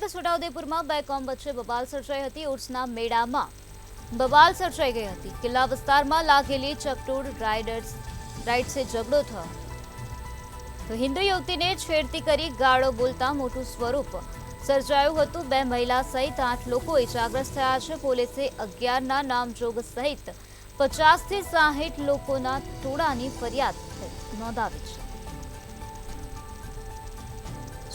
છોટાઉદેપુરમાં બે કોમ વચ્ચે બબાલ સર્જાઈ હતી। ઉર્સના મેળામાં બબાલ સર્જાઈ ગઈ હતી। કિલ્લા વિસ્તારમાં લાગેલી ચકડોળ રાઇડ્સે ઝઘડો થયો તો હિન્દુ યુવતીને છેડતી કરી ગાળો બોલતા મોટું સ્વરૂપ સર્જાયું હતું। બે મહિલા સહિત 8 લોકો ઇજાગ્રસ્ત થયા છે। પોલીસે 11ના નામજોગ સહિત 50 થી 60 લોકોના ટોળાની ફરિયાદ નોંધાવી છે।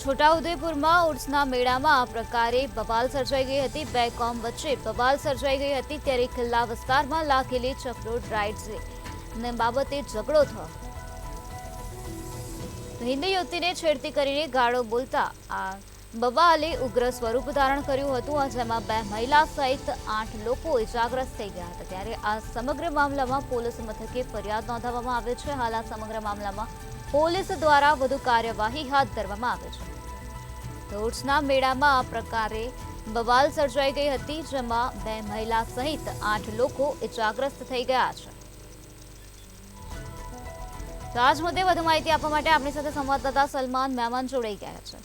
છોટાઉદેપુરમાં ઉર્સના મેળામાં આ પ્રકારે બબાલ સર્જાઈ ગઈ હતી। બે કોમ વચ્ચે બબાલ સર્જાઈ ગઈ હતી ત્યારે કિલ્લા વિસ્તારમાં લાગેલી ચકડોળ રાઇડ્સને બાબતે ઝઘડો થયો। હિન્દુ યુવતીને છેડતી કરીને ગાળો બોલતા આ બબાલે ઉગ્ર સ્વરૂપ ધારણ કર્યું હતું, જેમાં બે મહિલા સહિત 8 લોકો ઇજાગ્રસ્ત થઈ ગયા હતા। ત્યારે આ સમગ્ર મામલામાં પોલીસ મથકે ફરિયાદ નોંધાવવામાં આવે છે। હાલ આ સમગ્ર મામલામાં પોલીસ દ્વારા વધુ કાર્યવાહી હાથ ધરવામાં આવે છે। તો ઉર્સના મેળામાં આ પ્રકારે બબાલ સર્જાઈ ગઈ હતી, જેમાં બે મહિલા સહિત 8 લોકો ઇજાગ્રસ્ત થઈ ગયા છે। તો આજ મુદ્દે વધુ માહિતી આપવા માટે આપણી સાથે સંવાદદાતા સલમાન મહેમાન જોડાઈ ગયા છે।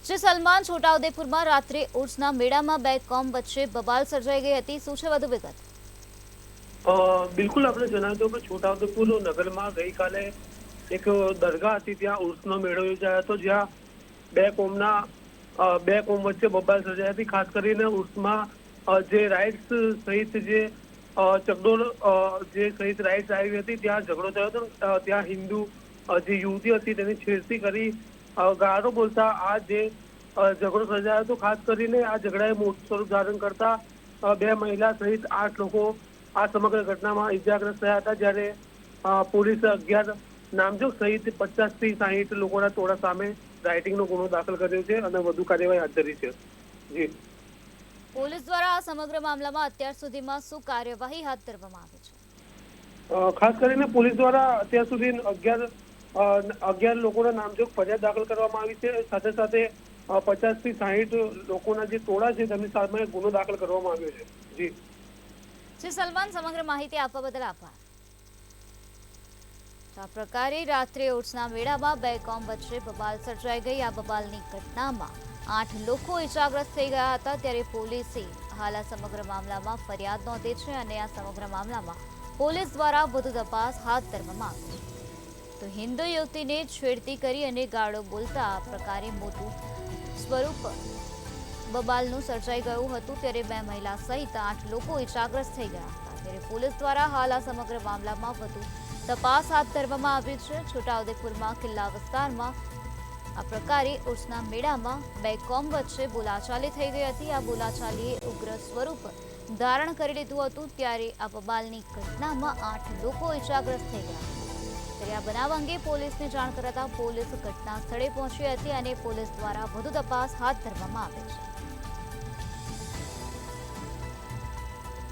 જે સલમાન, છોટાઉદેપુરમાં રાત્રે ઉર્સના મેળામાં બે કોમ વચ્ચે બબાલ સર્જાઈ ગઈ હતી, શું છે વધુ વિગત? બિલકુલ, આપણે જણાવ્યું કે છોટાઉદેપુર નગરમાં ગઈકાલે એક દરગાહ હતી, ત્યાં ઉર્સનો મેળો યોજાયો હતો, જ્યાં બે કોમ વચ્ચે બબાલ સર્જાઈ હતી। ખાસ કરીને ઉર્સમાં જે રાઇડ્સ સહિત જે ચકડોળ જે સહિત રાઇડ્સ આવી હતી, ત્યાં ઝઘડો થયો હતો। ત્યાં હિન્દુ જે યુવતી હતી તેની છેડતી કરી ગાળો બોલતા આ જે ઝઘડો સર્જાયો હતો। ખાસ કરીને આ ઝઘડાએ મોટું સ્વરૂપ ધારણ કરતા બે મહિલા સહિત 8 લોકો આ સમગ્ર ઘટનામાં ઇજાગ્રસ્ત થયા હતા। જ્યારે પોલીસે 11 નામજોગ સહિત 50 થી 60 લોકોના ટોળા સામે રાઇટિંગનો ગુનો દાખલ કર્યો છે અને વધુ કાર્યવાહી હાથ ધરી છે। જી, પોલીસ દ્વારા આ સમગ્ર મામલામાં અત્યાર સુધીમાં શું કાર્યવાહી હાથ ધરવામાં આવી છે? ખાસ કરીને પોલીસ દ્વારા અત્યાર સુધી 11 લોકોના નામજોગ ફરિયાદ દાખલ કરવામાં આવી છે। સાથે સાથે 50 થી 60 લોકોના જે ટોળા છે તેમની સામે ગુનો દાખલ કરવામાં આવ્યો છે। જી સલમાન, સમગ્ર માહિતી આપવા બદલ આભાર। આ પ્રકારે રાત્રે ઉર્સના મેળામાં બે કોમ વચ્ચે બબાલ સર્જાઈ ગઈ। આ બબાલની ઘટનામાં 8 લોકો ઇજાગ્રસ્ત થઈ ગયા હતા। ત્યારે પોલીસે હાલ આ સમગ્ર મામલામાં ફરિયાદ નોંધી છે અને આ સમગ્ર મામલામાં પોલીસ દ્વારા વધુ તપાસ હાથ ધરવામાં આવી છે। તો હિન્દુ યુવતીને છેડતી કરી અને ગાળો બોલતા આ પ્રકારે મોટું સ્વરૂપ બબાલનું સર્જાઈ ગયું હતું। ત્યારે બે મહિલા સહિત 8 લોકો ઇજાગ્રસ્ત થઈ ગયા હતા। ત્યારે પોલીસ દ્વારા હાલ આ સમગ્ર મામલામાં વધુ તપાસ હાથ ધરવામાં આવી છે। છોટાઉદેપુરમાં કિલ્લા વિસ્તારમાં આ પ્રકારે ઉર્સના મેળામાં બે કોમ વચ્ચે બોલાચાલી થઈ ગઈ હતી। આ બોલાચાલીએ ઉગ્ર સ્વરૂપ ધારણ કરી લીધું હતું। ત્યારે આ બબાલની ઘટનામાં 8 લોકો ઇજાગ્રસ્ત થઈ ગયા હતા। ત્યારે આ બનાવ અંગે પોલીસને જાણ કરાતા પોલીસ ઘટના સ્થળે પહોંચી હતી અને પોલીસ દ્વારા વધુ તપાસ હાથ ધરવામાં આવી છે।